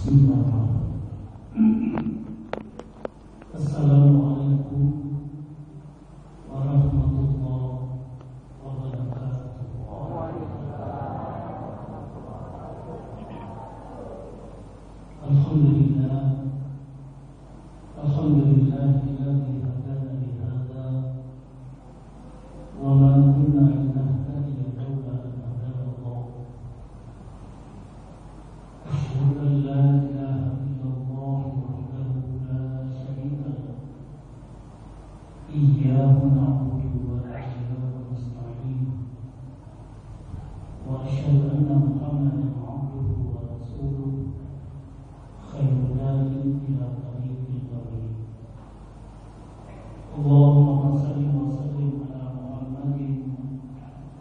Assalamualaikum warahmatullahi wabarakatuh. Alhamdulillah, alhamdulillahilladzi hadana li hadza wa ma kunna linahtadiya laula an hadana Allah. Asyhadu an la ilaha illallah wahdahu la syarika lahu. Iyyahu na'budu wa iyyahu nasta'in. Wa asyhadu anna Muhammadan 'abduhu wa rasuluhu khairul hadi ila tariqil qadim. Allahumma shalli wa sallim ala Muhammadin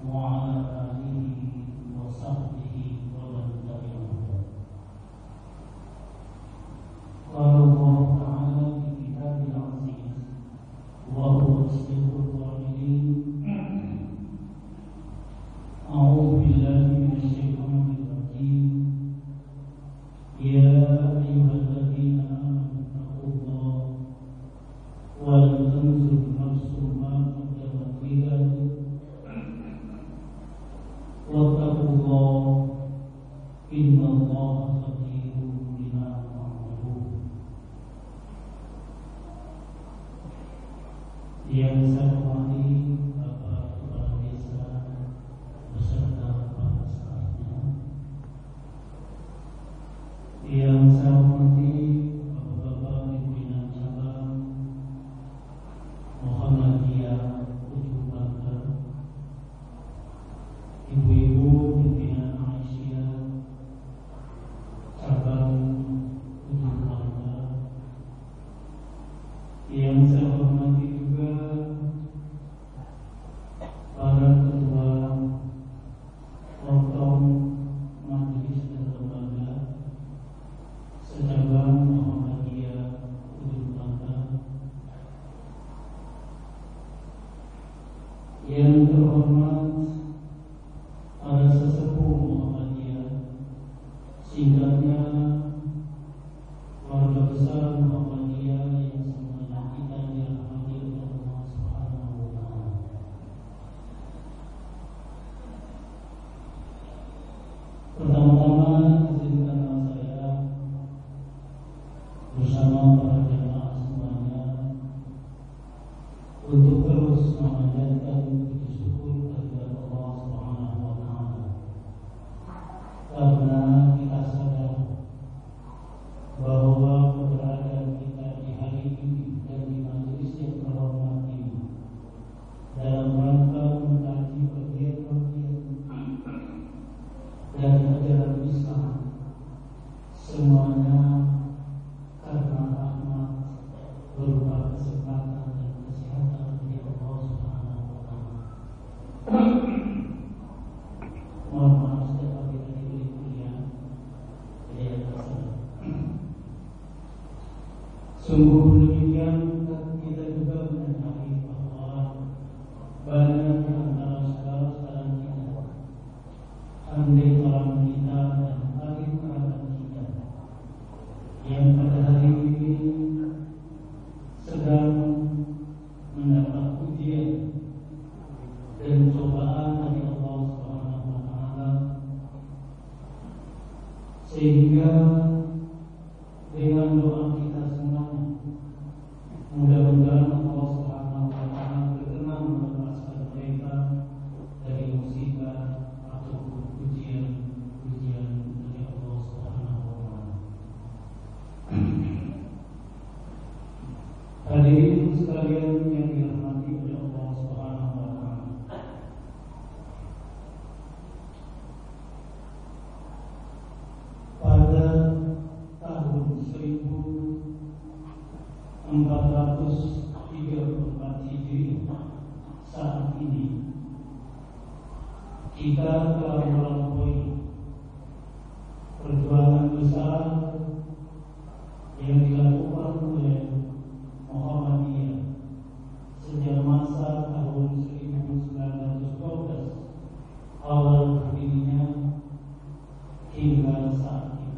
wa ala alihi wa sahbihi wa man tabi'ahum. Qala Allah ta'ala fi kitabil 'aziz wa huwa asdaqul qa'ilin. A'udzu billahi minasy syaithanir rajim. Ya ayyuhalladzina amanu taqullaha wal tanzur nafsum ma qaddamat lighad wattaqullaha innallaha khabirun bima ta'malun. Yang saya hormati Bapak Kepala Desa beserta para stafnya, yang saya hormati Bapak-bapak pimpinan cabang Muhammadiyah Ujung Bangka, ibu-ibu pimpinan Aisyah cabang Ujung Bangka, yang saya hormati juga para ketua Ortom Majelis dan Lembaga secabang Muhammadiyah Ujung Bangka, yang terhormat para sesepuh Muhammadiyah, singkatnya keluarga besar Muhammadiyah yang semuanya kita dirahmati oleh Allah Subhanahu wa Ta'ala. Pertama-tama izinkanlah saya bersama para jemaah semuanya untuk terus memanjatkan puji syukur kepada Allah Subhanahu wa Ta'ala, karena kita sadar bahwa keberadaan kita di hari ini dan di majelis yang terhormat ini dalam rangka mengkaji bagian-bagian dari ajaran Islam semuanya karena rahmat berupa kesempatan dan kesehatan dari Allah Subhanahu wa Ta'ala. Mohon maaf setiap kali diberi kuliah tidak tersalah. Sungguh demikian kita juga menyadari bahwa banyak di antara saudara-saudara kita, andai orang kita dan adik kerabat kita yang pada hari ini sedang mendapat ujian dan cobaan dari Allah Subhanahu wa Ta'ala, sehingga dengan doa kita semuanya mudah-mudahan Allah Subhanahu wa Ta'ala berkenan melepaskan mereka dari musibah ataupun ujian dari Allah Subhanahu wa Ta'ala. Hadirin sekalian yang dirahmati oleh Allah Subhanahu wa Ta'ala, pada tahun 1434 Hijriah saat ini kita telah melampaui perjuangan besar yang dilakukan oleh Muhammadiyah sejak masa tahun 1912 awal berdirinya hingga saat ini.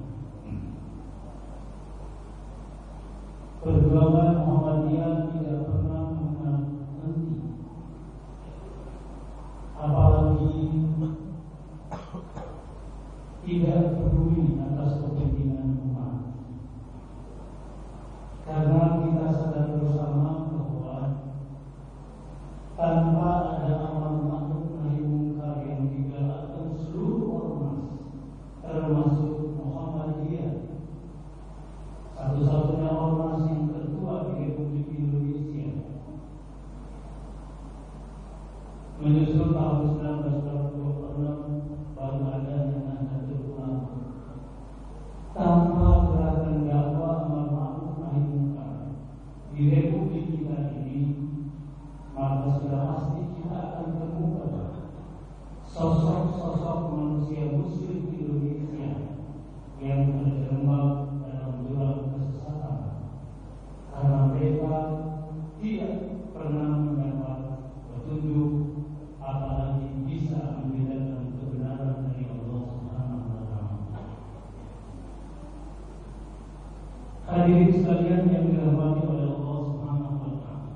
Menyusul tahun 1946 baru adanya Nahdlatul Ulama. Tanpa gerakan dakwah amar ma'ruf nahi munkar di Republik kita ini, maka sudah pasti kita akan temukan sosok-sosok manusia muslim Indonesia yang terjerembab dalam jurang kesesatan karena mereka tidak pernah mendapat petunjuk, apalagi bisa membedakan kebenaran dari Allah Subhanahu wa Ta'ala. Hadirin sekalian yang dirahmati oleh Allah Subhanahu wa Ta'ala,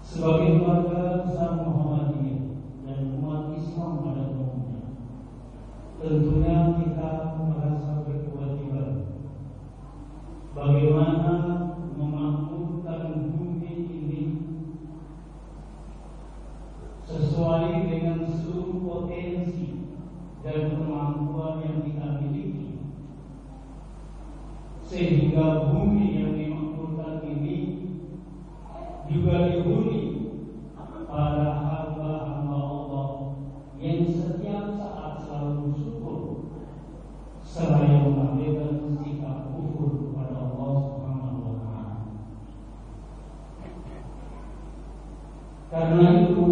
sebagai keluarga besar Muhammadiyah dan umat Islam pada umumnya, tentunya kita merasa berkewajiban bagaimana memakmurkan bumi ini sesuai dengan seluruh potensi dan kemampuan yang kita miliki, sehingga bumi yang dimakmurkan ini juga dihuni para hamba-hamba Allah yang setiap saat selalu bersyukur seraya mengabaikan sikap kufur kepada Allah Subhanahu wa Ta'ala. Karena itu,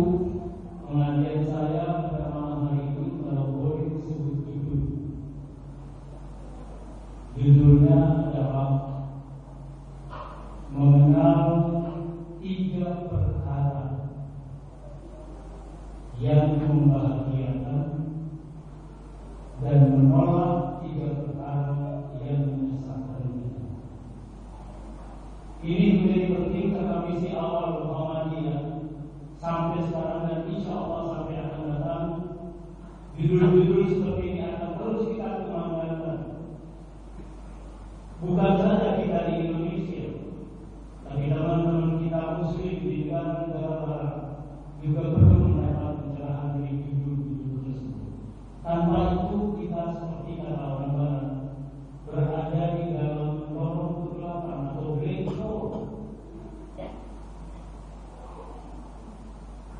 pengajian saya pada malam hari ini kalau boleh disebut judulnya adalah mengenal 3 perkara yang membahagiakan dan menolak 3 perkara yang menyesatkan kita. Ini menjadi penting karena misi awal Muhammadiyah sampai sekarang dan insya Allah sampai akan datang. Judul-judul seperti ini akan terus kita kembangkan. Bukan saja kita di Indonesia, tapi teman-teman kita Muslim di negara-negara Barat juga perlu mendapat pencerahan dari judul-judul tersebut. Tanpa itu kita seperti kata orang Barat berada di dalam lorong kegelapan atau black hole.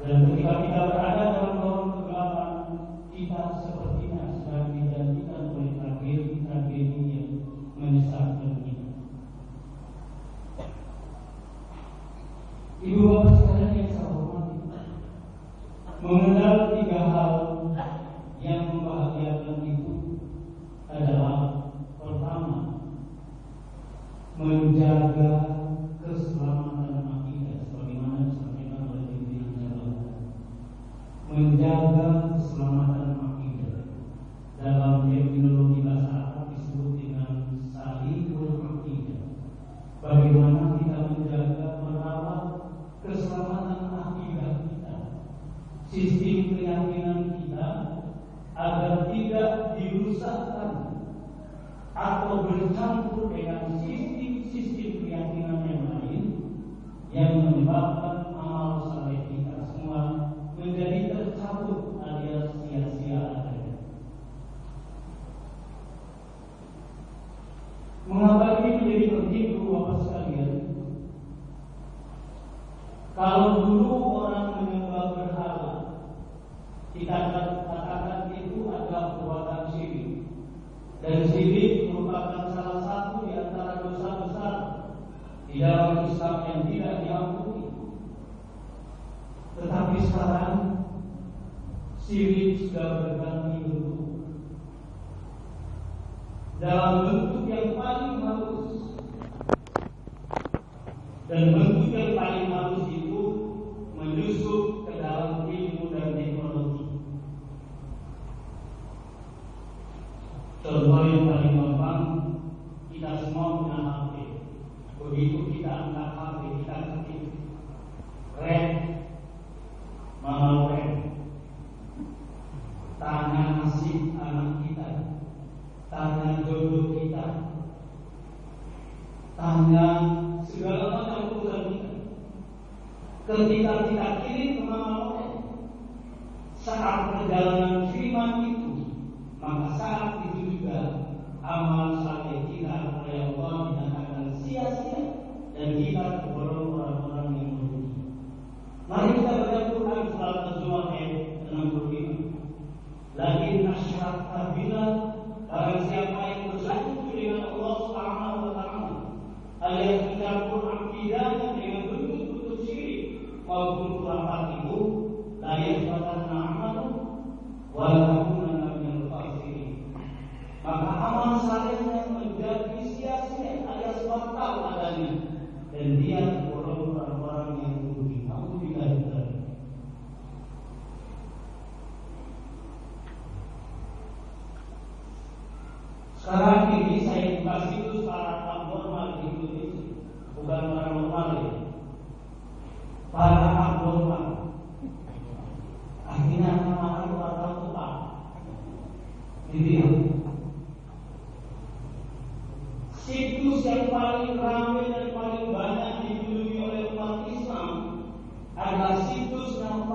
Dan ketika kita berada dalam lorong kegelapan, kita sepertinya sedang dijanjikan oleh tragedi-tragedi yang menyesatkan kita. Ibu bapak sekalian yang saya hormati, mengenal 3 hal yang membahagiakan itu adalah: pertama, menjaga keselamatan akidah sebagaimana disampaikan oleh pimpinan jabatan. Menjaga keselamatan akidah dalam terminologi bahasa Arab disebut dengan salihul akidah. Bagaimana kita menjaga, merawat keselamatan akidah kita, sistem keyakinan kita, agar tidak dirusakkan atau bercampur dengan sistem-sistem keyakinan yang lain yang menyebabkan amal saleh kita semua menjadi tercabut alias sia-sia adanya. Mengapa ini menjadi penting, Bapak sekalian? Kalau dulu orang menyembah berhala, kita katakan itu adalah perbuatan syirik, dan syirik merupakan salah satu di antara dosa besar di dalam Islam yang tidak diampuni. Tetapi sekarang syirik sudah berganti bentuk, dalam bentuk yang paling halus, dan bentuk yang paling halus itu menyusup ke dalam ilmu dan teknologi. Contoh yang paling gampang, kita semua punya HP. Begitu kita angkat HP, kita ketik rem, mahal rem, tanya nasib anak kita, tanya jodoh kita, tanya segala macam urusan kita. Ketika kita kirim ke mana saat perjalanan firman itu, maka saat itu juga amal saleh kita oleh Allah dinyatakan sia-sia dan kita tergolong orang-orang yang merugi. Mari kita berdoa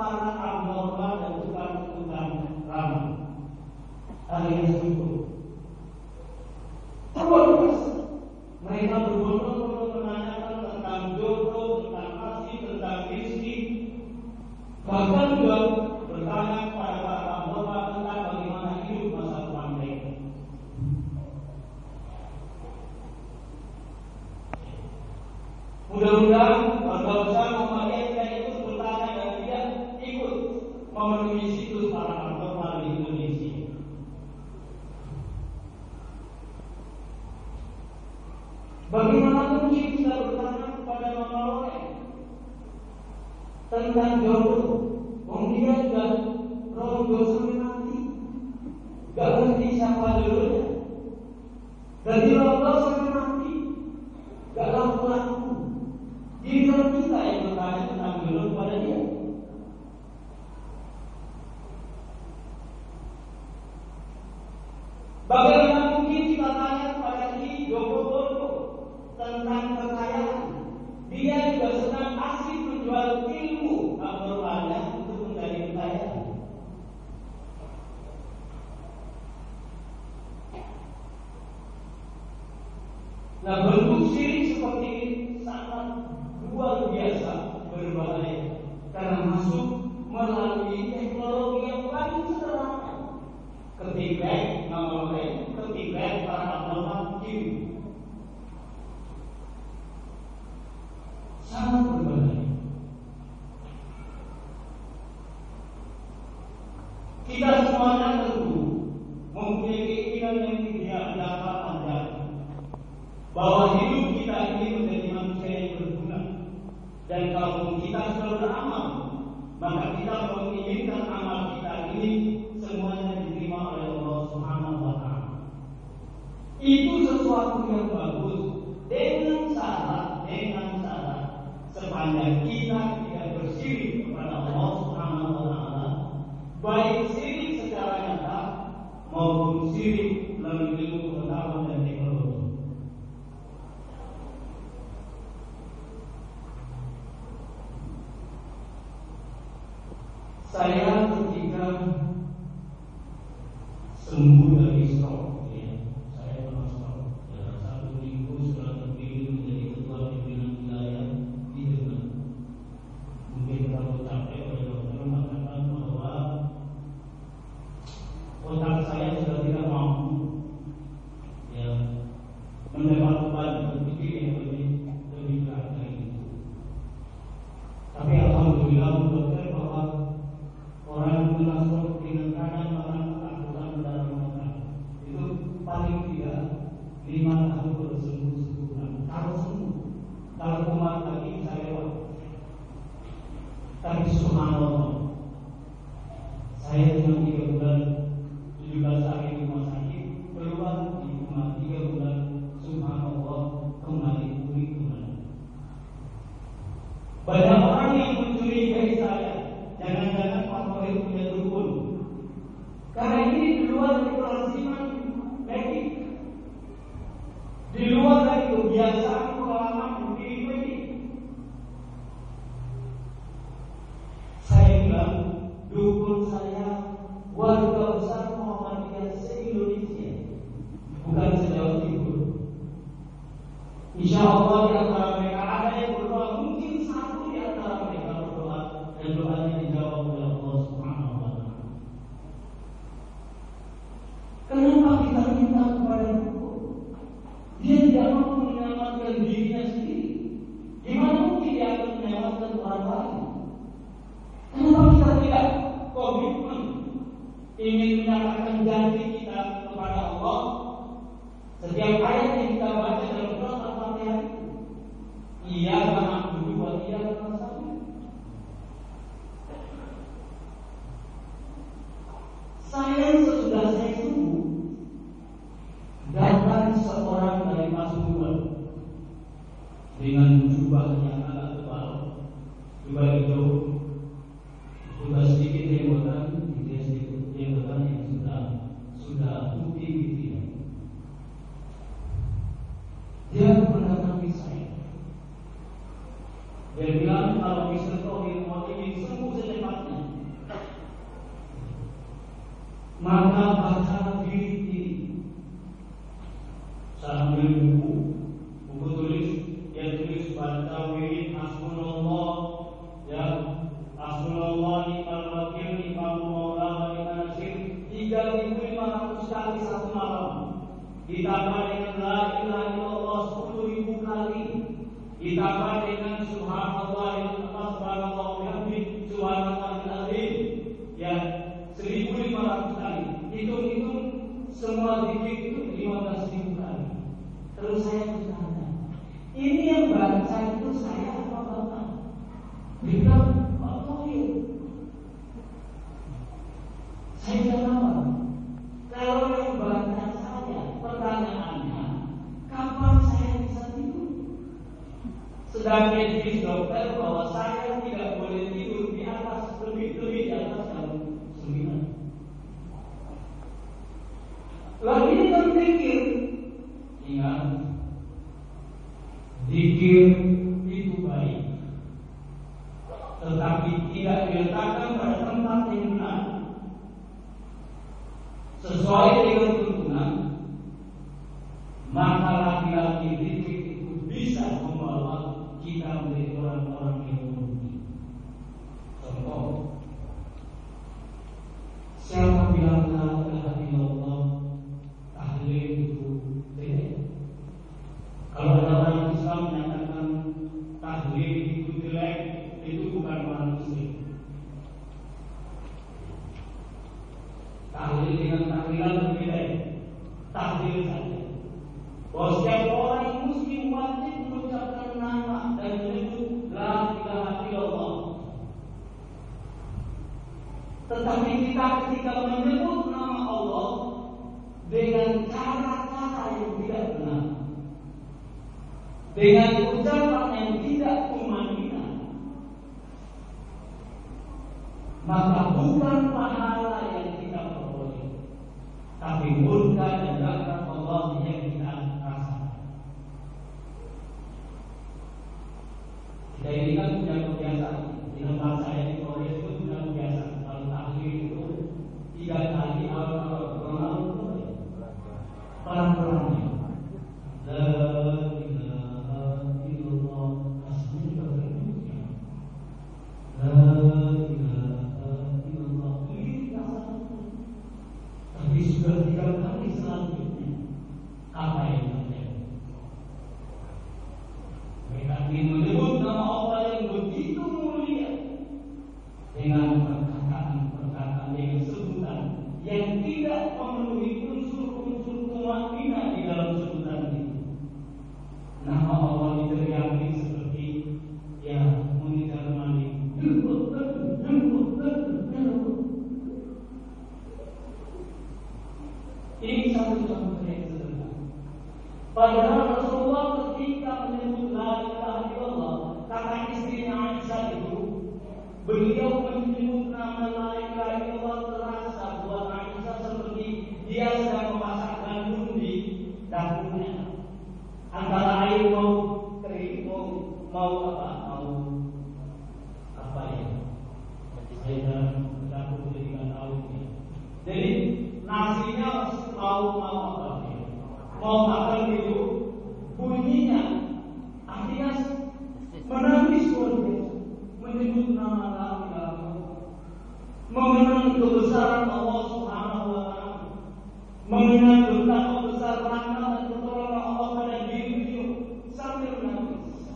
para abnormal dan tukang ramah. Akhirnya cukup. Terus mereka berbondong-bondong menanyakan tentang jodoh, tentang kasih, tentang rezeki, bahkan juga bertanya kepada para abnormal tentang bagaimana hidup masa depan mereka. Mudah-mudahan warga besar Muhammadiyah tidak ikut bertanya dan tidak ikut memenuhi situs para abnormal di Indonesia. Bagaimana mungkin kita bertanya kepada Mama Lore tentang jodoh? Dia sudah ronggol sampai mati, gak ngerti siapa jodohnya. Dari ronggol sampai mati, gak laku-laku. Giliran kita yang bertanya tentang jodoh kepada dia. Bagaimana mungkin kita tanya kepada Ki Joko Bodo tentang kekayaan? Dia juga sedang asik menjual ilmu abnormalnya untuk menjadi kaya. Nah, bentuk syirik seperti ini sangat luar biasa berbahaya karena masuk melalui teknologi yang paling sederhana. Ketika para abnormal ini sangat berbahaya. Kita semuanya tentu mempunyai keinginan yang tidak dapat bahwa hidup kita ini menjadi manusia yang berguna. Dan kalau kita sudah beramal, maka kita menginginkan amal kita ini semuanya diterima oleh Allah Subhanahu wa Ta'ala. Itu sesuatu yang bagus dengan syarat sepanjang kita tidak bersirik kepada Allah Subhanahu wa Ta'ala, baik sirik secara nyata maupun sirik melalui ilmu pengetahuan dan teknologi. Saya ketika sembuh dari stroke, saya pernah stroke. 1 minggu sudah terpilih menjadi ketua pimpinan wilayah di Jerman. Mungkin terlalu capek oleh dokter mengatakan bahwa otak saya sudah tidak mampu mendapat beban berpikir yang lebih berat dari itu. Tapi alhamdulillah dokter bahwa orang yang kena stroke dengan kadang orang ketakutan dalam otak itu paling tidak 5 tahun baru sembuh sebulan. Kalau sembuh, kalau kumat lagi saya lewat. Tapi subhanallah, saya cuma 3 bulan 17 hari di rumah sakit, keluar di rumah 3 bulan, subhanallah kembali pulih kembali. Banyak orang yang mencurigai saya, jangan-jangan faktor itu punya dukun. Karena ini di luar dari kelasiman medik, di luar dari kebiasaan pengalaman diri medik. Saya bilang dukun saya warga besar Muhammadiyah se-Indonesia, bukan se-Jawa Timur. Insya Allah di antara mereka ada yang berdoa, mungkin satu di antara mereka berdoa dan doanya dijawab oleh Allah Subhanahu wa Ta'ala. Kenapa kita minta kepada dukun? Dia tidak mampu menyelamatkan dirinya sendiri. Gimana mungkin dia akan menyelamatkan orang lain? Kenapa kita tidak komitmen ingin menyatakan janji kita kepada Allah? Setiap ayat yang kita baca dalam surat Al-Fatihah, Iyyaka na'budu wa iyyaka nasta'in. Saya sesudah saya sembuh, datang seorang dari Pasuruan dengan jubah yang agak tebal, jubah hijau, jubah sedikit jenggotan, dia sedikit jenggotan yang sudah putih gitu ya. wa ni'mal wakil, ni'mal maula wa ni'mal nasir 3.500 kali satu malam. Ditambah dengan la ilaha illallah 10.000 kali. Ditambah dengan subhanallah subhanallah bihamdi subhanallahil azim ya 1.500 kali. Hitung-hitung semua zikir itu 15.000 kali. Terus saya bertanya, ini yang baca itu saya apa Bapak? Bilang Pak Tohir. Saya bilang apa? Kalau yang baca saya, pertanyaannya, kapan saya bisa tidur? Sedang medis dokter bahwa saya tidak boleh tidur di atas lebih-lebih di atas jam 9. Lalu ini kan zikir. Ingat, zikir itu baik, tetapi tidak diletakkan pada tempat yang benar, sesuai dengan tuntunan. Maka laki-laki zikir itu bisa membawa kita menjadi orang-orang yang merugi. Contoh, siapa bilang la ilaha illallah tahlil itu jelek? Kalau ada orang Islam menyatakan tahlil itu jelek, itu bukan orang Muslim. Tahlil dengan tahlilan berbeda. Tahlil saja. Bahwa setiap orang Muslim wajib mengucapkan nama dan menyebut la ilaha illallah. Tetapi kita ketika menyebut nama Allah dengan cara-cara yang tidak benar, dengan ucapan yang tidak tumanina, maka bukan pahala yang kita peroleh, tapi murka dan laknat Allah yang kita rasakan. Kita ini kan punya kebiasaan di tempat saya di Korea itu punya kebiasaan kalau tahlil itu 3 kali awal-awal pelan-pelan. La ilaha illallah asmi'ka berikutnya. La ilaha illallah ini rasanya. Tapi sudah 3 kali selanjutnya apa yang terjadi? Mereka ingin menyebut nama Allah yang begitu mulia dengan perkataan-perkataan dengan sebutan yang tidak memenuhi unsur-unsur tumanina di dalam sebutan itu. Nama Allah diteriaki seperti ya mengincar mandi. Ini satu contoh yang sederhana. Padahal Rasulullah ketika menyebut la ilaha illallah, kata istrinya Aisyah itu, beliau menyebut nama la ilaha illallah terasa buat Aisyah seperti dia sedang memasak gandum di dapurnya. Antara air mau kering, mau apa ya? Saya dalam dapur tidak tahu ya. Jadi nasinya mau apa ya? Mau makan itu bunyinya artinya menangis menyebut nama la ilaha illallah, mengenang kebesaran Allah Subhanahu wa taala, mengenang betapa besar rahmat dan pertolongan Allah pada diri beliau sambil menangis.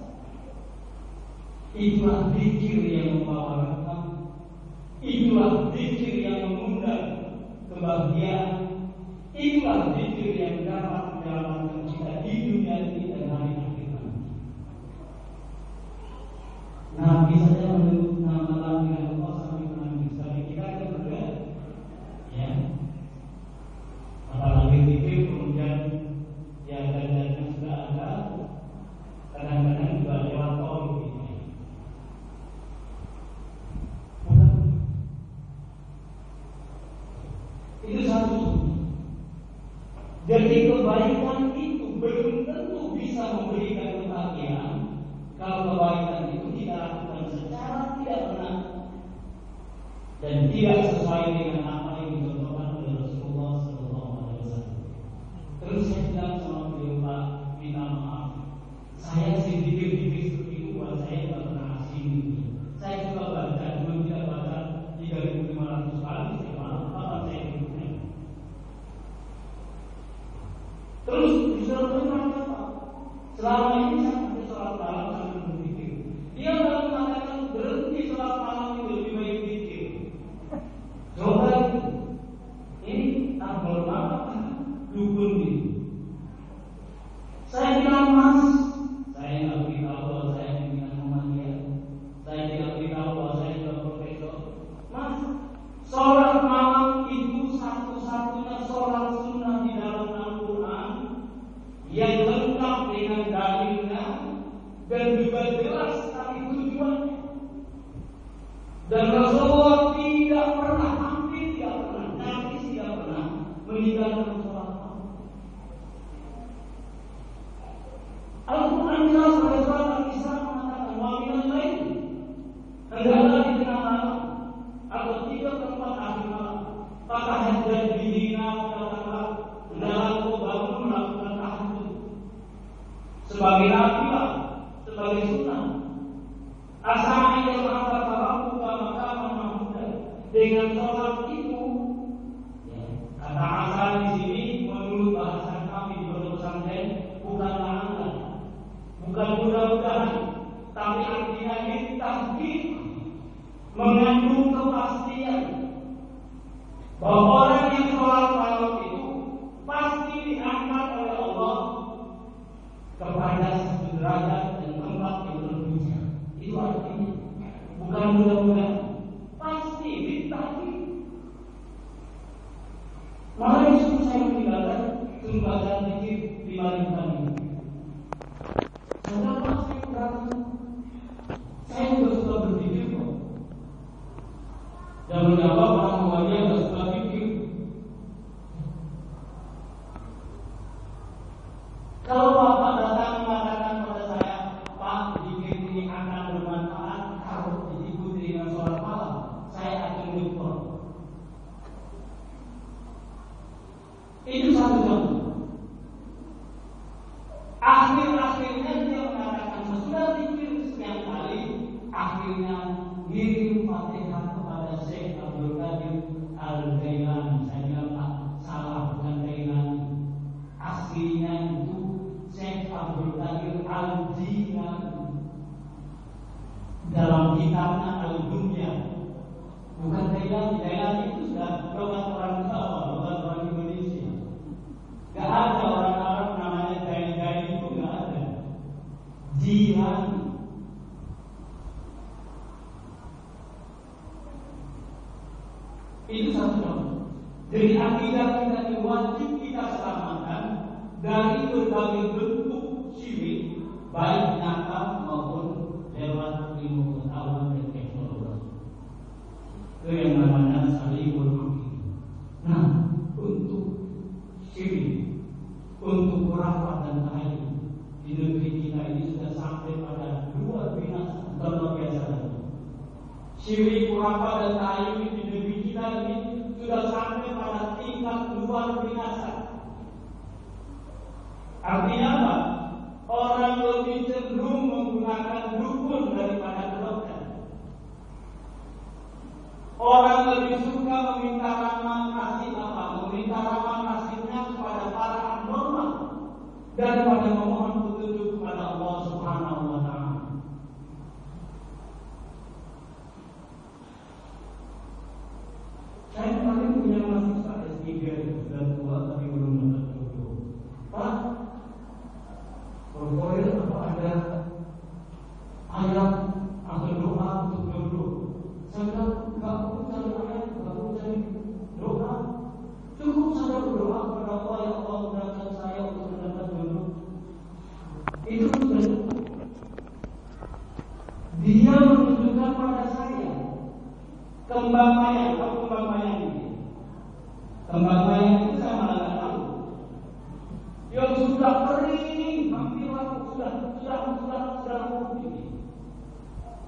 Itulah zikir yang membawa rahmat, itulah zikir yang mengundang kebahagiaan, itulah zikir yang dapat menyelamatkan kita di dunia ini dan hari akhir nanti. Nabi saja menyebut nama la ilaha illallah sampai menangis, tapi kita kan berbeda, ya. Apalagi zikir kemudian ya dan sudah ada, kadang-kadang juga lewat tol gitu. Itu satu. Jadi kebaikan itu belum tentu bisa memberikan kebahagiaan kalau kebaikan itu kita lakukan secara tidak benar dan tidak sesuai dengan apa yang dicontohkan oleh Rasulullah SAW. Terus saya bilang sama beliau, Pak, minta maaf, saya sedikit seperti itu buat saya tidak pernah asing. Saya juga baca, cuma tidak baca dengan sholat itu, ya, kata asal di sini menurut bahasa kami di Pondok Pesantren bukan la'anah, bukan mudah-mudahan, tapi artinya ini tasbih, mengandung kepastian bahwa orang yang sholat malam itu pasti diangkat oleh Allah kepada derajat dan tempat yang terpuji. Itu artinya bukan mudah-mudahan, pasti ditagih. Malah justru saya meninggalkan lembaga zikir 5 tahun ini. Kenapa saya kurang? Saya juga suka berzikir kok. Dan menjawab orang tuanya nggak suka zikir. Kalau Bapak datang mengatakan pada saya, Pak, zikir ini akan bermanfaat kalau diikuti dengan sholat malam, saya akan lupa. Itu satu contoh. Akhir-akhirnya dia mengatakan sesudah zikir sekian kali, akhirnya ngirim Fatihah kepada Syekh Abdul Qadir Al-Jailani. Saya bilang, Pak, salah, bukan Jailani. Aslinya itu Syekh Abdul Qadir Al-Jilani. Dalam kitabnya Al-Dunya, bukan Jailani. Jailani itu sudah logat orang Jawa, logat orang Indonesia. Gak ada orang Arab namanya Jailani, itu gak ada. Jilani. Itu satu contoh. Jadi akidah kita ini wajib kita selamatkan dari berbagai bentuk syirik, baik nyata maupun lewat ilmu pengetahuan dan teknologi. Itu yang namanya saling berbagi. Nah, untuk syirik, untuk khurafat dan tahyul di negeri kita ini sudah sampai pada luar binasa, luar biasa. Syirik, khurafat dan tahyul di negeri kita ini sudah sampai pada tingkat luar binasa. Artinya apa? Orang lebih cenderung menggunakan dukun daripada dokter. Orang lebih suka meminta ramal nasib apa? Meminta ramal nasibnya kepada para abnormal daripada memohon petunjuk kepada Allah Subhanahu wa Ta'ala. Saya kemarin punya mahasiswa S3 dan tua tapi belum dapat jodoh. Pak, boleh apa ada ayat atau doa untuk jodoh? Saya bilang nggak perlu cari ayat, nggak perlu cari doa. Cukup saja berdoa kepada Allah, ya Allah mudahkan saya untuk mendapat jodoh. Itu sudah cukup. Dia menunjukkan pada saya kembang mayang. Apa kembang mayang ini? Kembang mayang itu saya malah nggak tahu. Yang sudah kering, hampir sudah putih.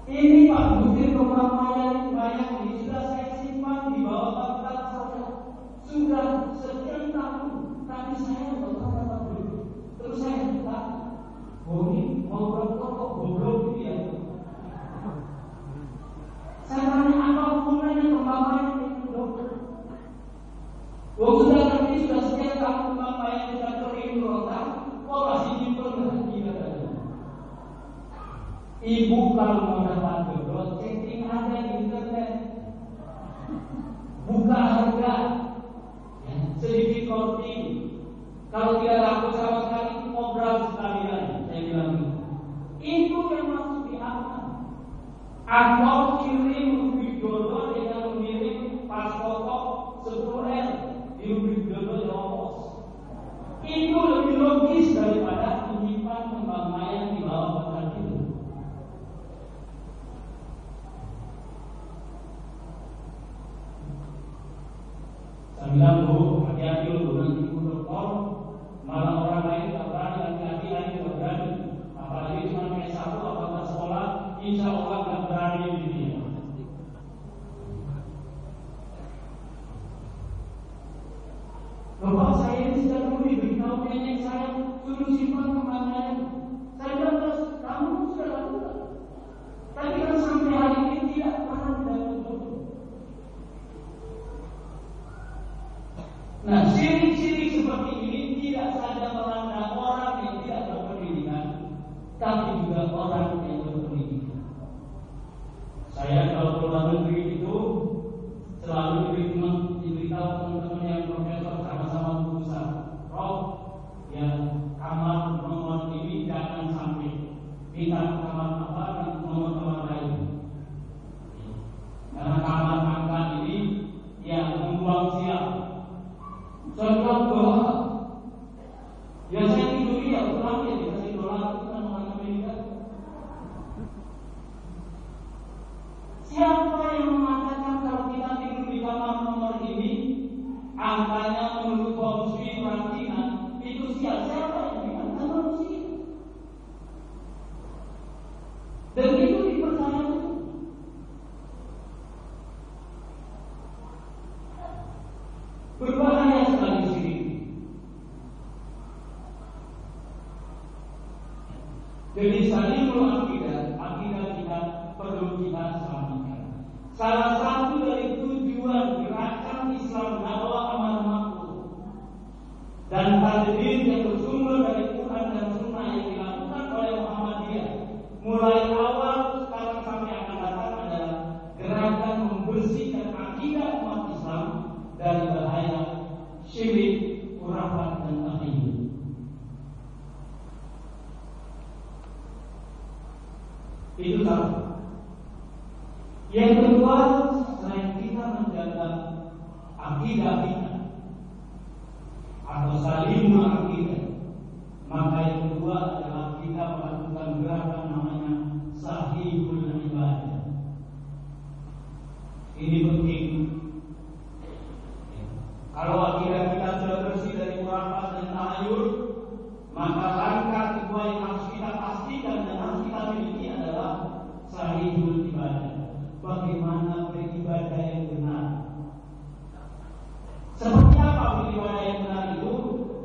Ini Pak, butir kembang mayang ini sudah saya simpan di bawah bangkat saya. Sudah sekian tahun, tapi saya nggak pernah dapat duit. Terus saya bilang, oh ini mau berapa kok goblok dia? Saya tanya apa hubungannya kembang mayang itu dokter? Sudah nanti sudah sekian tahun kembang mayang sudah kering berontak, kok masih nyimpen lagi katanya. Ibu kalau mau dapat jodoh, chatting aja di internet, buka harga, ya, sedikit korting. Kalau tidak laku sama sekali, ngobrol sekalian. Saya bilang itu yang masuk di akal. Atau kirim rubrik jodoh dengan mengirim pas foto 10M di rubrik jodoh Jawa. Itu lebih logis daripada menyimpan kembang mayang di bawah bangkat itu. Saya bilang, Bu, hati-hati lu, nanti ibu dokter, malah orang lain tak berani, laki-laki lain tak berani. Apalagi cuma kayak satu apakah sekolah, insya Allah tak berani di dunia. Bapak saya ini sudah dulu diberitahu nenek saya suruh simpan kembang mayang. Saya bilang, terus kamu sudah lakukan. Tapi kan sampai hari ini tidak pernah dapat jodoh. salimul akidah, akidah kita perlu kita selamatkan. Salah satu dari tujuan gerakan Islam dakwah amal ma'ruf dan tadbir yang bersumber dari Quran dan Sunnah yang dilakukan oleh Muhammadiyah mulai awal sekarang sampai akan datang adalah gerakan membersihkan akidah umat Islam dari bahaya syirik, khurafat dan takyid. Itu satu. Yang kedua, selain kita menjaga akidah kita atau salimul akidah, maka yang kedua adalah kita melakukan gerakan namanya sahihul ibadah. Ini penting. Kalau akidah kita sudah bersih dari khurafat dan tahayul, maka langkah kedua yang harus kita pastikan dan harus kita miliki adalah sahihul ibadah. Bagaimana beribadah yang benar? Seperti apa beribadah yang benar itu?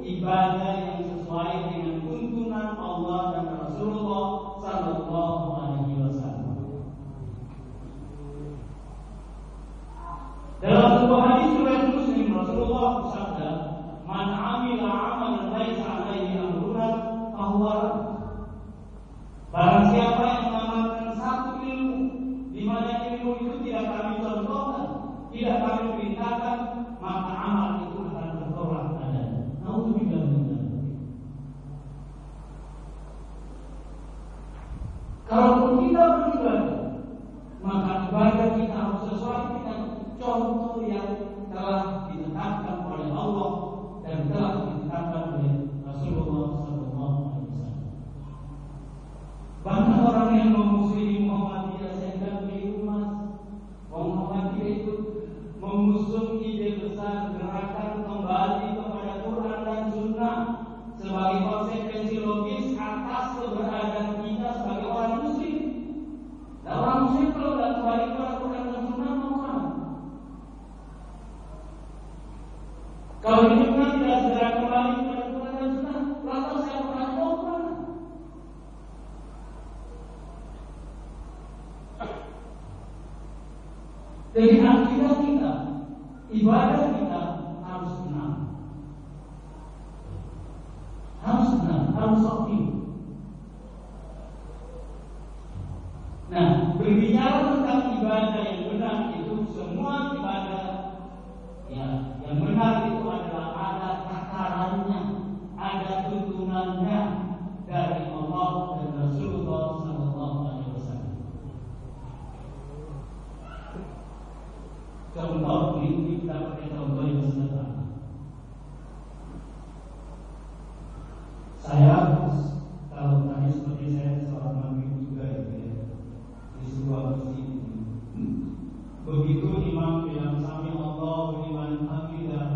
Ibadah yang sesuai dengan tuntunan Allah dan Rasulullah Sallallahu Alaihi Wasallam. Dalam sebuah hadis riwayat Muslim, Rasulullah bersabda, "Man 'amila 'amalan laisa 'alaihi amruna fahuwa rad." Barang siapa yang mengamalkan satu ilmu di mana ilmu itu tidak kami contohkan, tidak kami perintahkan, maka amal itu akan tertolak padanya. Nauzubillah min dzalik. Kalau kita beribadah, maka ibadah kita harus sesuai dengan contoh yang telah ditetapkan oleh Allah dan telah ditetapkan oleh Rasulullah Sallallahu Alaihi Wasallam. Banyak orang yang memusuhi Muhammadiyah sehingga keliru mas. Muhammadiyah itu mengusung ide besar gerakan kembali kepada Quran dan Sunnah sebagai konsekuensi logis atas keberadaan kita sebagai orang Muslim. Dan orang Muslim kalau tidak kembali kepada Quran dan Sunnah mau mana? Kalau hidupnya tidak segera kembali kepada Quran dan Sunnah, lantas saya pernah mau mana? Jadi akidah kita, ibadah kita harus benar, harus optimal. Nah, berbicara tentang ibadah yang benar itu semua ibadah yang benar itu adalah ada takarannya, ada tuntunannya dari Allah dan Rasulullah Sallallahu Alaihi Wasallam. Contoh ini kita pakai contoh yang sederhana. Saya kalau tadi seperti saya seorang maghrib juga ya, di sebuah masjid ini. Begitu imam bilang sami Allahu liman hamidah,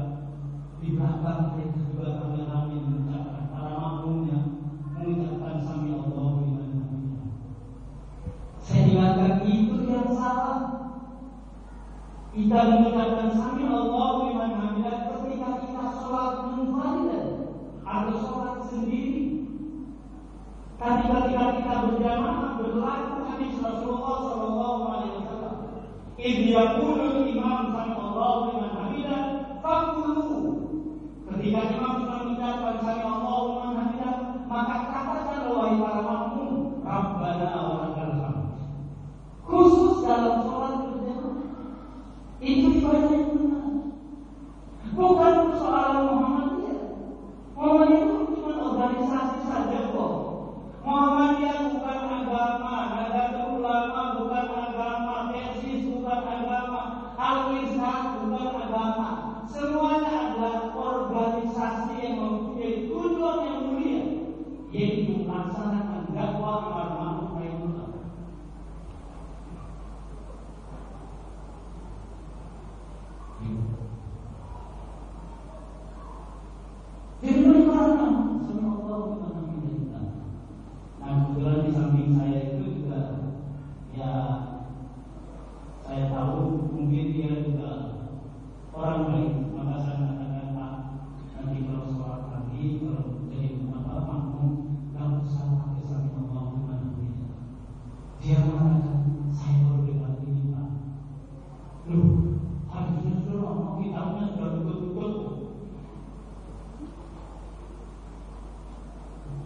di belakang mereka juga kami mengucapkan, para makmumnya mengucapkan sami Allahu liman hamidah. Saya ingatkan itu yang salah. Kita mengucapkan sami Allahu liman hamidah ketika kita sholat munfaridan atau sholat sendiri. Ketika kita berjamaah berlaku hadis Rasulullah Sallallahu Alaihi Wasallam. Idh yaqulul imam sami Allahu liman hamidah faqulu. Ketika imam sudah mengucapkan sami Allahu liman hamidah, maka katakan wahai para makmum, Rabbana wa lakal hamd. Khusus dalam sholat berjamaah. Itu ibadah yang benar. Bukan persoalan Muhammadiyah. Muhammadiyah itu cuma organisasi saja kok. Muhammadiyah bukan agama, Nahdlatul Ulama bukan agama, tesis bukan agama, Al-Islam bukan agama. Semuanya adalah organisasi yang mempunyai tujuan yang mulia, yaitu melaksanakan dakwah amar ma'ruf nahi munkar.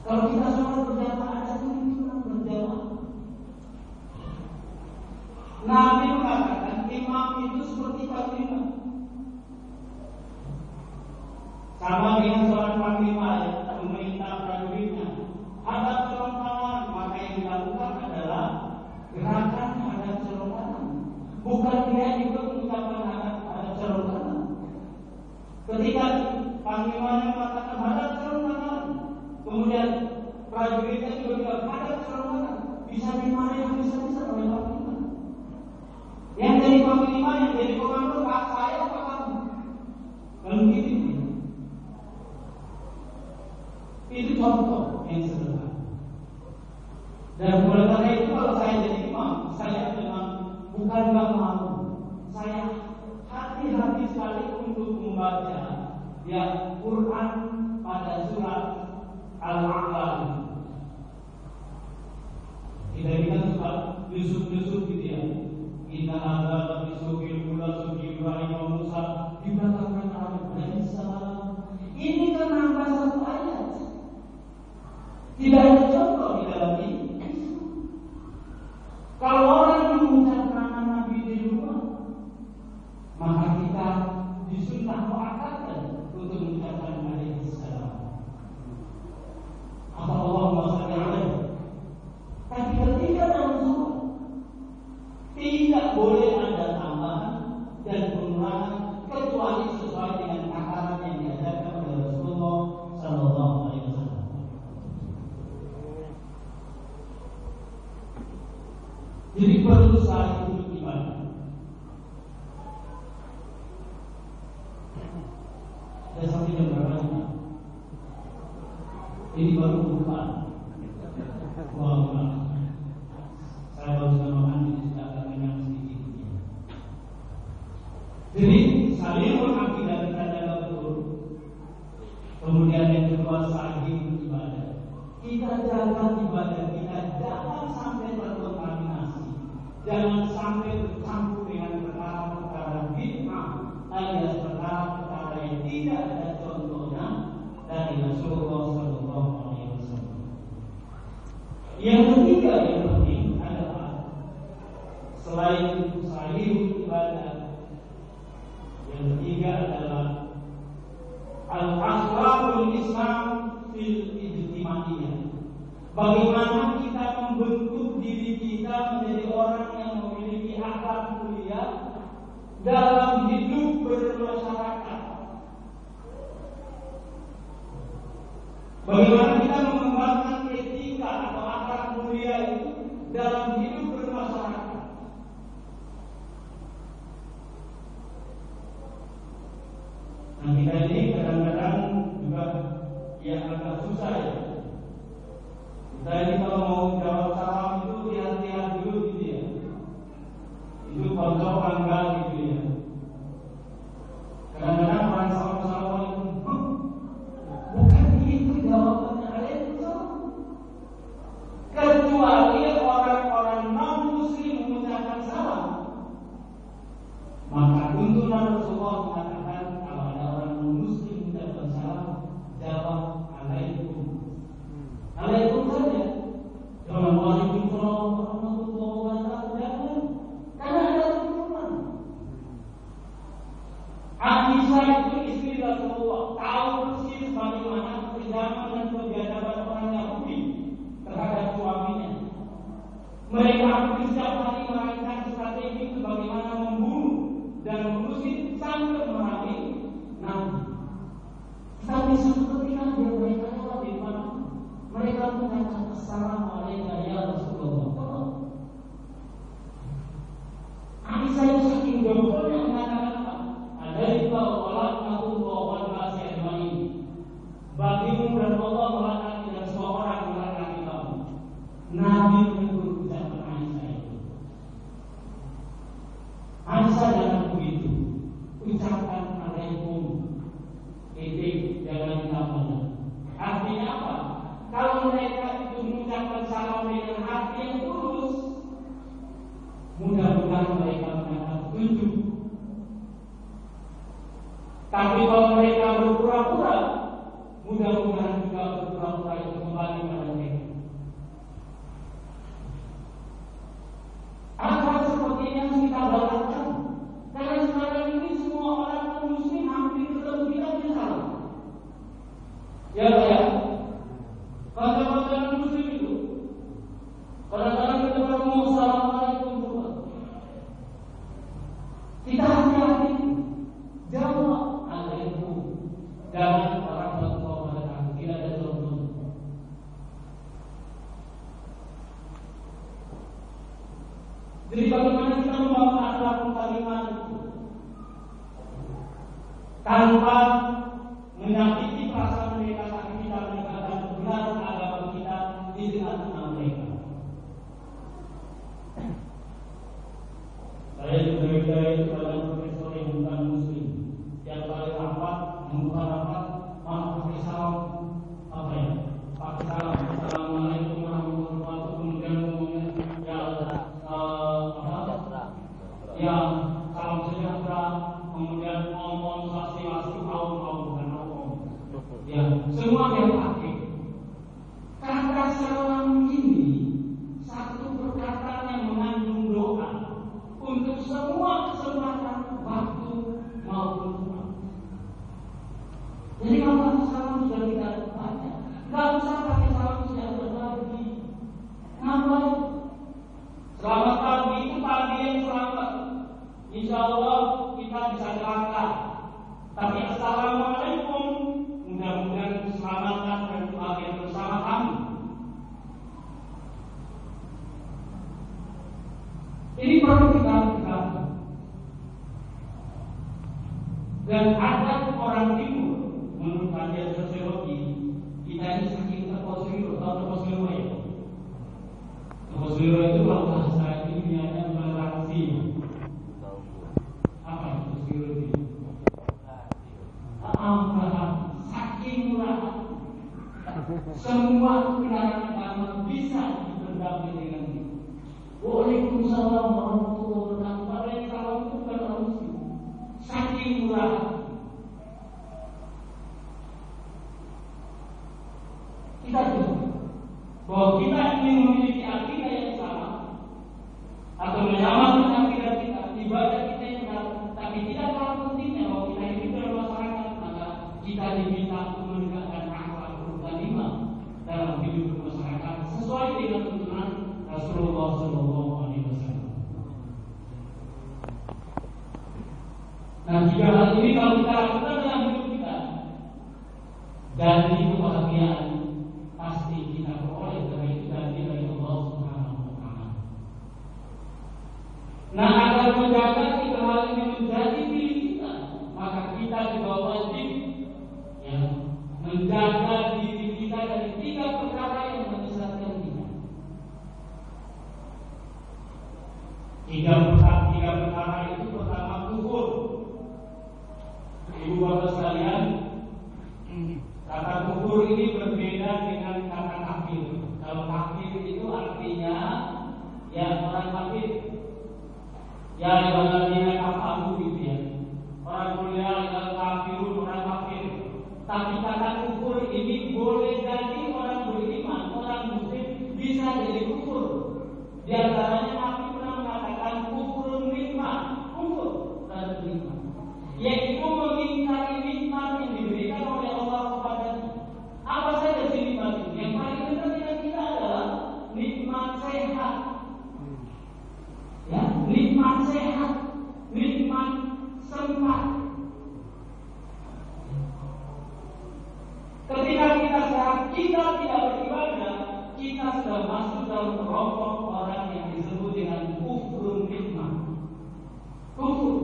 Kalau kita sholat berjamaah ada tuntunan berjamaah. Nabi mengatakan imam itu seperti panglima. Sama dengan seorang panglima yang memerintah prajuritnya hadap serong kanan, maka yang dilakukan adalah gerakan hadap serong kanan. Bukan dia juga mengucapkan hadap serong kanan. Ketika panglimanya mengatakan hadap serong kanan, kemudian prajuritnya juga bilang hadap serong kanan, bisa dimana yang bisa oleh panglima. Yang jadi panglima, yang jadi komando, tak saya apa kamu? Kalau begitu, itu contoh yang sederhana. Dan oleh karena itu kalau saya jadi imam, saya memang bukan nggak mau, saya hati-hati sekali untuk membaca ya Quran pada surat Al-A'la. Kita suka Yusuf gitu ya. Inna hadza fi suhil ula suhil Ibrahim wa Musa dikatakan alaihi salam. Ini kan nambah satu ayat. Tidak ada contoh di dalam ini. Kalau orang mengucapkan nama Nabi di rumah, maka kita disunnah muakkad untuk mengucapkan alaihi salam. Apa Allahumma shalli alaihi. Tapi ketika dalam sholat tidak boleh ada tambahan dan pengurangan kecuali sesuai dengan takaran yang diajarkan oleh Rasulullah Sallallahu Alaihi Wasallam. Jadi perlu saling untuk ibadah. Dan sampai jam berapa ini? Ini baru buka. Wah, saya baru makan ini sudah agak kenyang sedikit. Jadi saling mengakidah kita jaga betul. Kemudian yang kedua saling beribadah. Kita jaga ibadah kita jangan sampai terkontaminasi, jangan sampai bercampur dengan perkara-perkara bid'ah alias perkara-perkara yang tidak ada contohnya dari Rasulullah Sallallahu Alaihi Wasallam. Yang ketiga yang penting adalah selain sahih ibadah, yang ketiga adalah al-akhlaqul Islam fil ijtimaiyah. Bagaimana kita membentuk diri kita menjadi orang yang memiliki akhlak mulia dalam hidup bermasyarakat. Bagaimana kita mengembangkan etika atau akhlak mulia itu dalam hidup bermasyarakat. Nah, kita ini kadang-kadang juga yang agak susah ya. Kita ini kalau mau jawab salam itu lihat-lihat dulu gitu ya. Itu pojok enggak gitu ya. Kadang-kadang orang salam-assalamualaikum, bukan itu jawabannya itu. Kecuali orang-orang non-muslim mengucapkan salam, maka tuntunan Rasulullah mengatakan kalau ada orang non-muslim mengucapkan salam, jawab alaikum. Alaikum saja. Jangan waalaikumsalam warahmatullahi wabarakatuh. Jangan. Karena ada tuntunan. Aisyah itu istri Rasulullah, tahu persis bagaimana kehidupan dan kebiasaan orang Yahudi terhadap suaminya. Mereka setiap hari merancang strategi bagaimana membunuh dan mengusir sampai merangi Nabi. Tapi suatu ketika mereka lewat di mana, mereka mengatakan assalamualaikum ya Rasulullah. Aisyah yang saking gembolnya mengatakan apa? Adaika walaknatullah wal masih ajmain. Bagimu dan Allah melaknati dan semua orang melaknati kamu. Nabi menegur ucapan Aisyah itu. Aisyah jangan begitu. Ucapkan alaikum. Itu jangan ditambah. Artinya apa? Kalau mereka itu mengucapkan salam dengan hati yang tulus, mudah-mudahan mereka mendapat petunjuk. Tapi kalau mereka berpura-pura, mudah-mudahan juga berpura-pura itu kembali tanpa menyakiti perasaan mereka saat kita menegakkan kebenaran agama kita di tengah-tengah mereka. Saya juga itu adalah profesor yang bukan muslim. Tiap kali rapat, membuka rapat, pakai salam, pakai salam, assalamualaikum warahmatullahi wabarakatuh. Kemudian ngomongnya ya salam sejahtera. Kemudian om swastiastu, bukan om. Ya, semua dia pakai. Kata salam ini satu perkataan yang mengandung doa untuk semua kesempatan waktu maupun tempat. Jadi kalau salam sudah tidak banyak, nggak usah pakai salam sejahtera lagi. Ngapain? Selamat pagi itu pagi yang selamat. Insya Allah kita bisa celaka. Tapi assalamualaikum, mudah-mudahan keselamatan dan kebahagiaan bersama kami. Ini perlu kita lakukan. Dan adat orang timur, menurut kajian sosiologi, kita ini saking terposiro, atau terposiro ya. Terposiro itu kalau bahasa ilmiahnya toleransi. Saking murah, semua kebenaran agama bisa diperdamai dengan itu. Waalaikumsalam warahmatullahi wabarakatuh. Padahal yang salah itu bukan orang muslim. Saking murah. Kita tahu bahwa kita ingin memiliki akidah yang sama atau menyamakan akidah kita, ibadah kita yang sama, tapi tidak kalah pentingnya bahwa kita hidup dalam masyarakat, maka kita diminta untuk menegakkan akhlak karimah dalam hidup masyarakat sesuai dengan tuntunan Rasulullah SAW. Nah, tiga hal ini kalau kita lakukan dalam hidup kita, janji kebahagiaan pasti kita peroleh dari itu janji dari Allah Subhanahu wa Ta'ala. Nah, agar menjaga tiga hal ini menjadi milik kita, maka kita juga wajib menjaga diri kita dari tiga perkara yang menyesatkan kita. Tiga perkara itu pertama kufur. Ibu bapak sekalian, kata kufur ini berbeda dengan kata kafir. Kalau kafir itu artinya ya orang kafir. Ya alladzina kafaru gitu ya. Orang mulia adalah kafirun, orang kafir. Tapi kata kufur ini boleh jadi orang beriman, orang muslim bisa jadi kufur. Di antaranya Nabi pernah mengatakan kufurun nikmat, kufur dan nikmat, yaitu mengingkari nikmat yang diberikan oleh Allah kepadanya. Apa saja sih nikmat itu? Yang paling penting dengan kita adalah nikmat sehat. Ya, nikmat sehat, nikmat sempat. Ketika kita sehat, kita tidak beribadah, kita sudah masuk dalam kelompok orang yang disebut dengan kufrun nikmat. Kufur.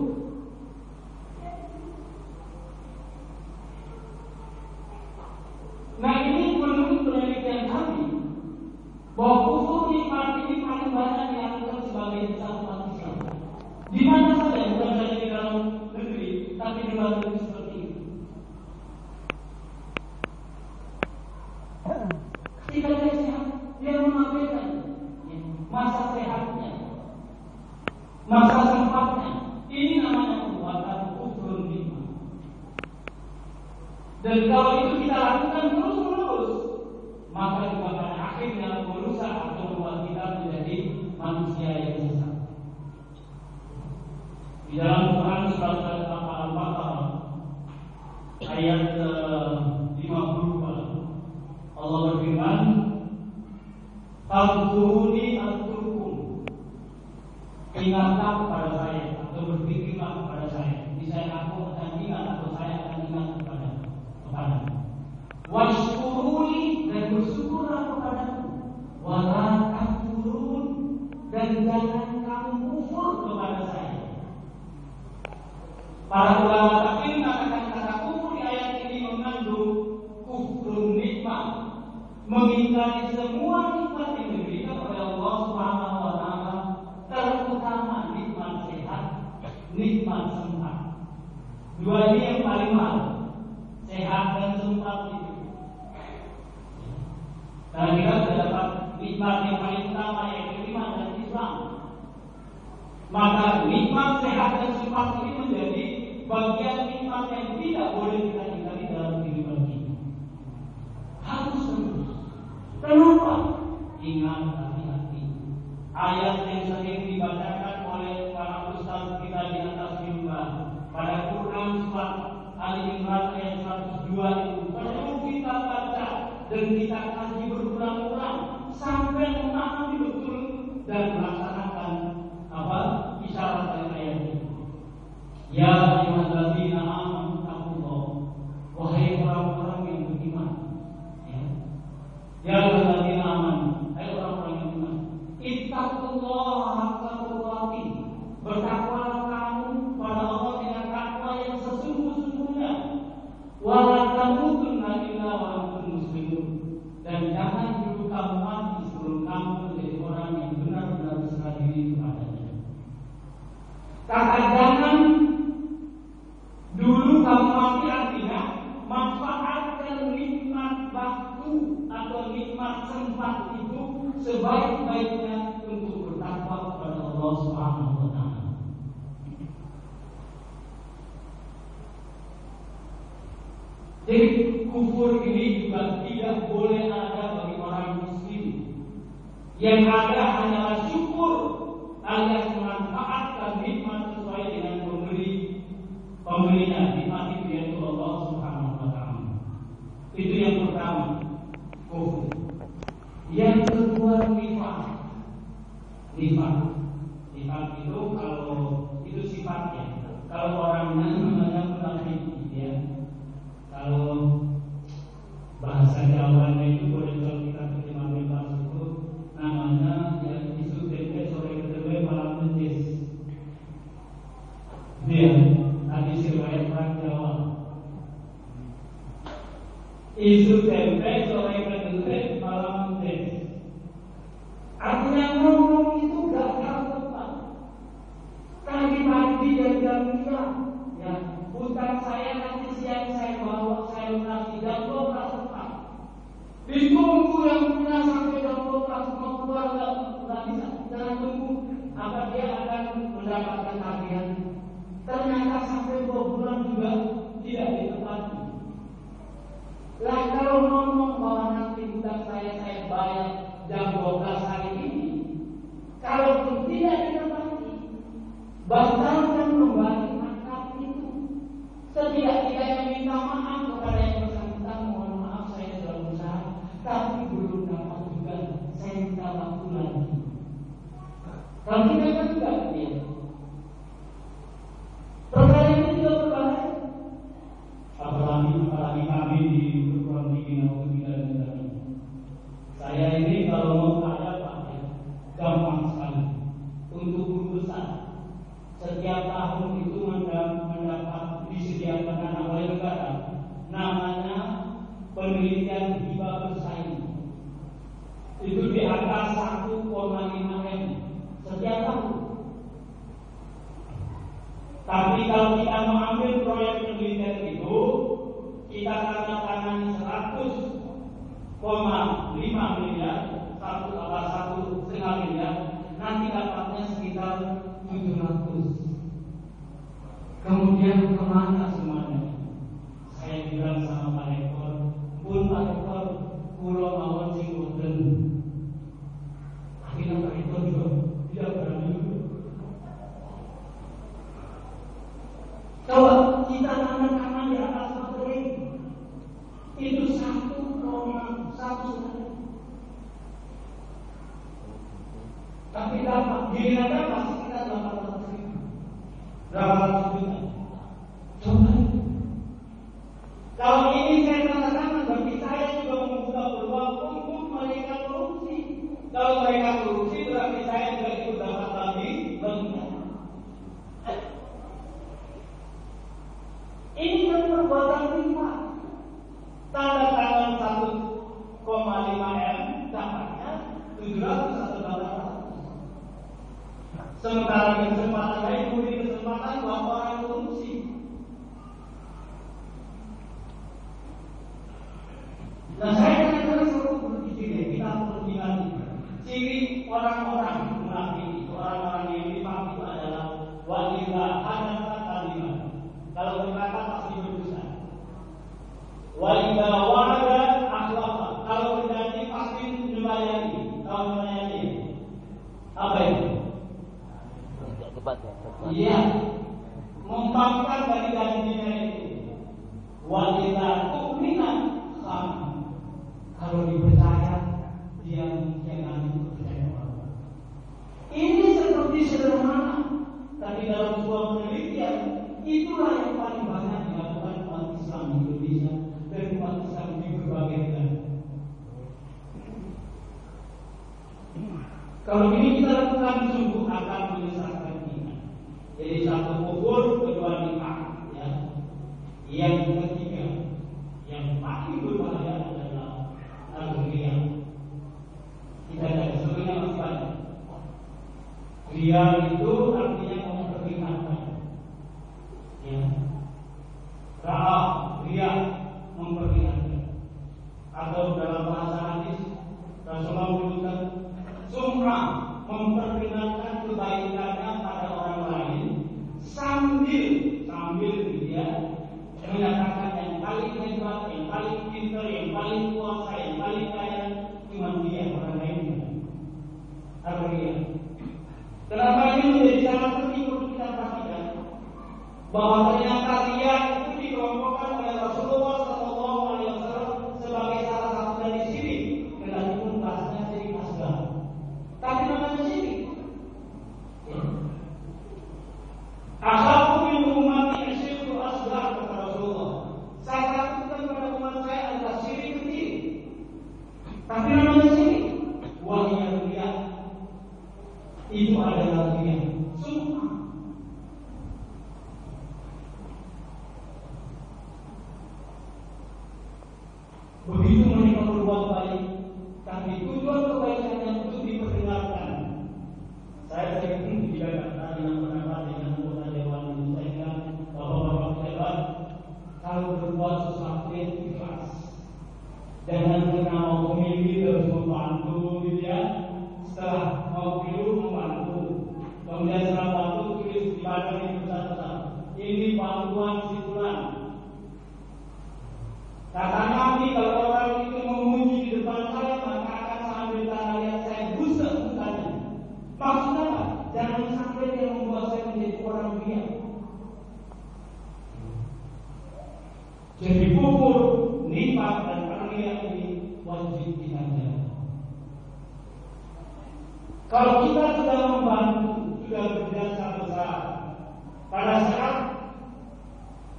Nah, ini menurut penelitian kami bahwa kufur nikmat ini paling banyak dilakukan sebagai umat Islam. Di mana saja, bukan saja di dalam negeri, tapi di luar negeri seperti ini. Ketika dia sehat, dia mengabaikan masa sehatnya, masa sempatnya. Ini namanya perbuatan kufrun nikmat. Dan kalau itu kita lakukan terus-menerus, maka juga pada akhirnya merusak atau membuat kita menjadi manusia yang sesat. Di dalam Quran surat Al-Baqarah ayat 50, Allah berfirman, "Fadhkuruni azkurkum." Ingatlah kepada saya atau berpikirlah kepada saya. Misalnya aku akan ingat atau saya akan ingat kepada. Washkuruni, dan bersyukurlah kepadaku. Wala takfurun, dan jangan kamu kufur kepada saya. Para ulama tafsir mengatakan mengingkari semua nikmat yang diberikan oleh Allah Subhanahu wa taala, terutama nikmat sehat, nikmat sempat. Dua ini yang paling mahal, sehat dan sempat itu. Dan kita sudah dapat nikmat yang paling utama yaitu iman dan Islam. Maka nikmat sehat dan sempat ini menjadi bagian nikmat yang tidak boleh kita hindari dalam kehidupan kita. Harus terus. Kenapa? Ingat, hati-hati. Ayat yang sering dibacakan oleh para ustaz kita di atas mimbar pada Quran surat Ali Imran ayat 102 itu perlu kita baca dan kita kaji berulang-ulang sampai memahami betul dan melaksanakan isyarat dari ayat itu. Ya ayyuhalladzina amanu taqullah, wahai orang-orang yang beriman. Ya ayyuhalladzina amanu, hai orang-orang yang beriman. Ittaqullaha haqqa tuqatih. Bertakwalah kamu pada Allah dengan takwa yang sesungguh-sungguhnya. Wa la tamutunna illa wa antum muslimun. Dan jangan dulu kamu mati sebelum kamu menjadi orang yang benar-benar berserah diri kepadanya. Kata jangan dulu kamu mati artinya manfaatkan nikmat waktu atau nikmat sempat itu sebaik-baiknya untuk bertakwa kepada Allah Subhanahu wa taala. Jadi kufur ini juga tidak boleh ada bagi orang muslim. Yang ada hanyalah syukur alias memanfaatkan nikmat sesuai dengan pemberinya, nikmat itu yaitu Allah Subhanahu wa taala. Itu yang pertama, kufur. Yang kedua, nifaq. Nifaq itu kalau itu sifatnya. Kalau orangnya namanya munafik, ya. Kalau bahasa Jawanya itu boleh kalau kita terima bebas itu namanya ya isu tempe sore ketemu malam menjes. Dia hadis riwayat orang Jawa. Isu tempe sore ketemu malam menjes. Artinya ngomong itu gak tepat. Tadi pagi dan jam 5 ya utang saya nanti siang saya bawa saya lunasi dan gak tepat. Ditunggu yang punya sampai jam 12 mau keluar nggak bisa. Jangan tunggu apa dia akan mendapatkan tagihan. Ternyata sampai 2 bulan juga tidak ditepati. Lah kalau ngomong bahwa nanti utang saya bayar jam 12 hari ini, kalau pun tidak ditepati, batalkan kembali akad itu. Setidak-tidaknya minta maaf kepada yang bersangkutan, mohon maaf saya sudah berusaha, tapi belum dapat juga, saya minta waktu lagi. Kalau tidak kan juga dia. Perkara ini juga berbahaya. Apalagi kami di perguruan tinggi Nauzubillah min dzalik. Saya ini kalau mau kaya Pak ya, gampang sekali. Untuk guru besar, setiap tahun itu mendapat disediakan dana oleh negara, namanya penelitian hibah bersaing. Itu di atas 1,5 M setiap tahun. Tapi kalau kita mengambil proyek penelitian itu, kita tanda tangani 100,5 miliar, 1,5 miliar, nanti dapatnya sekitar 700. Kemudian kemana semuanya? Saya bilang sama Pak Rektor, pun Pak Rektor, pulau mawon sing boten. Akhirnya Pak Rektor juga tidak berani. Coba kita tanda tangan di atas materi itu 1,1. Tapi dapat giliran dapat sekitar 800 juta. Coba. Kalau ini saya katakan bagi saya juga membuka peluang untuk mereka korupsi. Kalau mereka korupsi berarti saya juga ikut dapat lagi bagian. Ini kan perbuatan riba. Tanda tangan 1,5 bahwa ternyata riya itu dikelompokkan oleh Rasulullah SAW sebagai salah satu dari syirik, kendati bahasanya syirik asgar. Tapi namanya syirik. Akhafu min ummati asyirku asgar, kata Rasulullah. Saya takutkan pada umat saya adalah syirik kecil. Tapi namanya syirik. Wahiyah riya. Itu adalah riya. Semua. Begitu mereka berbuat baik, tapi tujuan kebaikannya itu diperdengarkan. Saya sering tidak dengan pendapat dengan anggota dewan itu, saya bilang bapak-bapak hebat, kalau berbuat sesuatu yang ikhlas, jangan pernah mau memilih terus membantu, gitu ya. Setelah mau pilu membantu, kemudian setelah bantu tulis di badan ini besar-besar, ini bantuan si fulan. Kata Nabi, kalau orang itu memuji di depan saya, maka akan sambil tangan lihat saya busa mukanya. Maksudnya apa? Jangan sampai dia membuat saya menjadi orang riya. Jadi kufur, nifaq dan riya ini wajib kita jaga. Kalau kita sudah membantu, sudah berjasa besar, pada saat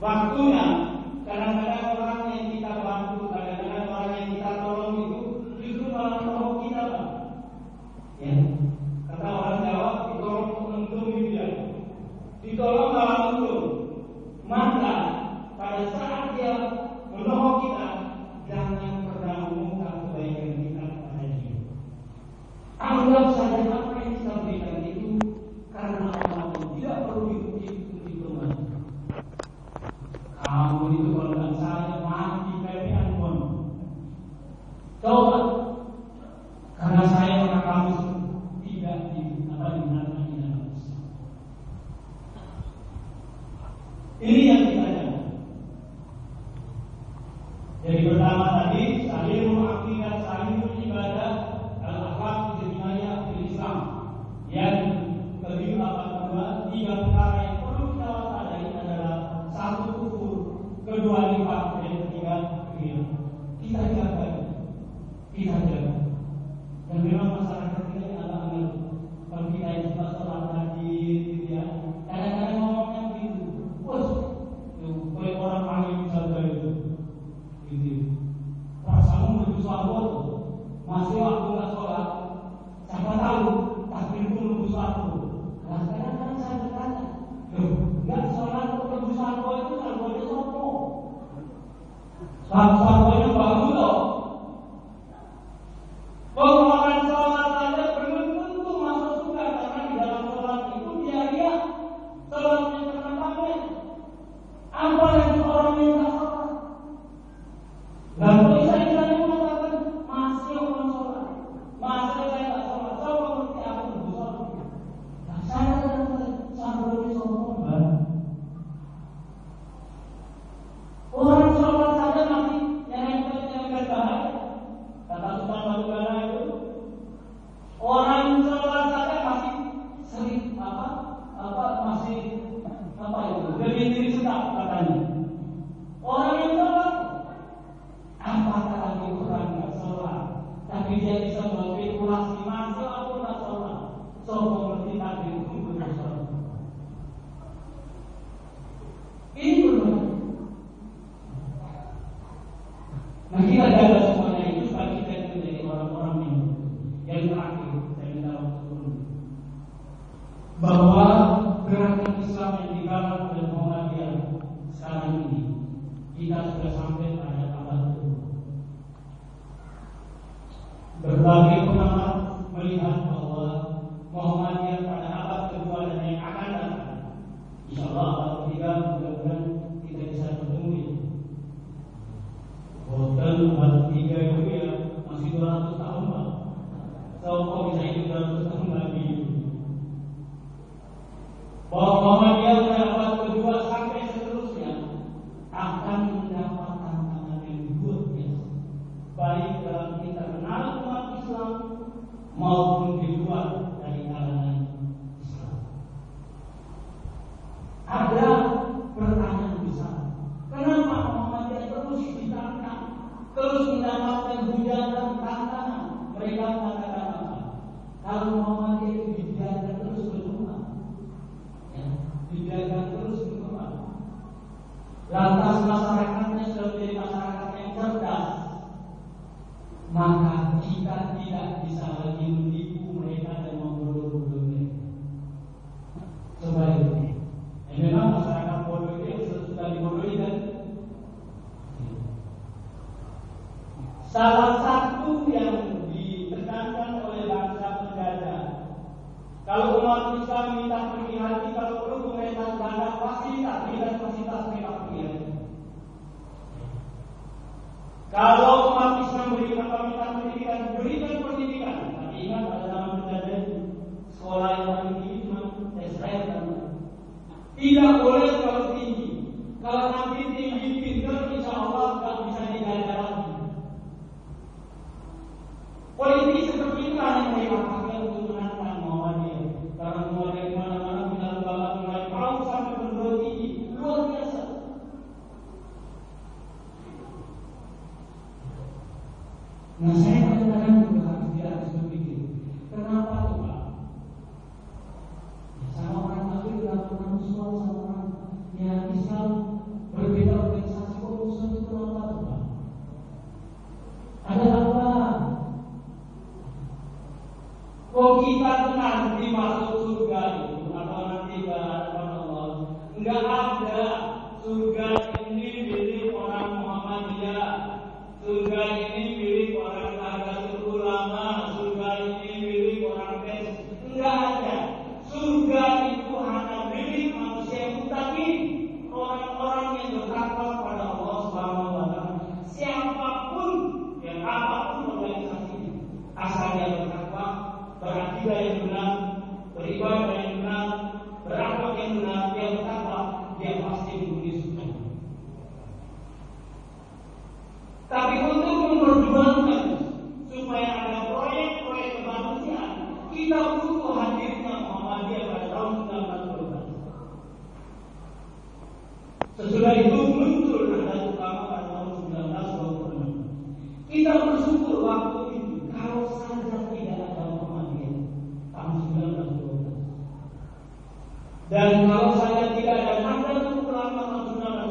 waktunya, kadang-kadang orang yang kita bantu, kadang-kadang orang yang kita tolong itu justru malah tolong kita, Pak. Ya, kata orang Jawa, ditolong untung gitu ya. Ditolong malah untung. Maka pada saat dia menolong kita, jangan pernah mengungkap kebaikan kita kepada dia. Anggap saja apa yang kita berikan itu karena Allah, tidak perlu dipuji-puji teman. Kamu itu kalau dan saya mati kalian pun coba, karena saya maka kamu tidak digunakan di dalam Islam. Ini yang kita jaga. Jadi pertama tadi salihul aqidah, salihul ibadah, al-akhlaq ijtimaiyah fil Islam. Yang kedua, tiga perkara yang perlu kita waspadai adalah satu kufur, kedua nifaq, dan ketiga riya. Kita jaga. Dan memang masyarakat kita yang agak aneh. Kalau kita yang suka sholat rajin, gitu ya, kadang-kadang ngomongnya begitu. Bos, kayak orang alim saja itu. Gitu. Rasamu berdosa Allah, masih waktu nggak sholat. Siapa tahu takbir pun berdosa Allah. Nah, kadang-kadang saya bertanya, nggak sholat atau berdosa Allah itu nggak boleh sopo. lantas masyarakatnya sudah menjadi masyarakat yang cerdas, maka kita tidak bisa lagi menipu mereka dan membodoh-bodoh mereka. Sebaliknya, memang masyarakat bodoh itu yang sudah dibodohi kan. Salah satu yang ditekankan oleh bangsa penjajah, kalau umat Islam minta pergi haji, kalau perlu pemerintah Belanda fasilitas mereka pergi haji. Kalau umat Islam berikan berikan pendidikan. Tapi ingat pada zaman penjajah sekolah yang paling tinggi cuma SR kan. Tidak boleh kalau tinggi. Kalau nanti tinggi pintar, insya Allah tidak bisa dijaga lagi. Politik seperti itu yang mereka pakai untuk menantang Muhammadiyah. Karena Muhammadiyah di mana-mana punya lembaga mulai perahu sampai menurut tinggi, luar biasa. Nah, saya kadang-kadang juga harus berpikir, kenapa tuh Pak? Ya, sama orang kafir orang Muslim sama orang yang Islam berbeda organisasi kok Muslim itu kenapa tuh Pak? Ada apa? Kok kita nanti masuk surga itu atau nanti ke hadapan Allah? Enggak ada. Surga ini milik orang Muhammadiyah. Surga ini milik orang Nahdlatul Ulama. Surga ini milik orang PES. Enggak ada. Surga itu hanya milik manusia yang muttaqin, orang-orang yang bertakwa kepada Allah Subhanahu wa taala. Siapapun yang apapun organisasinya, asal dia bertakwa, berakidah yang benar, beribadah yang benar, berakhlak yang benar, dia bertakwa, dia pasti menghuni surga. Tapi untuk memperjuangkan supaya ada proyek-proyek kemanusiaan, kita butuh hadirnya Muhammadiyah pada tahun 1912. Sesudah itu muncul Nahdlatul Ulama pada tahun 1926. Kita bersyukur waktu itu, kalau saja tidak ada Muhammadiyah tahun 1912. Dan kalau saya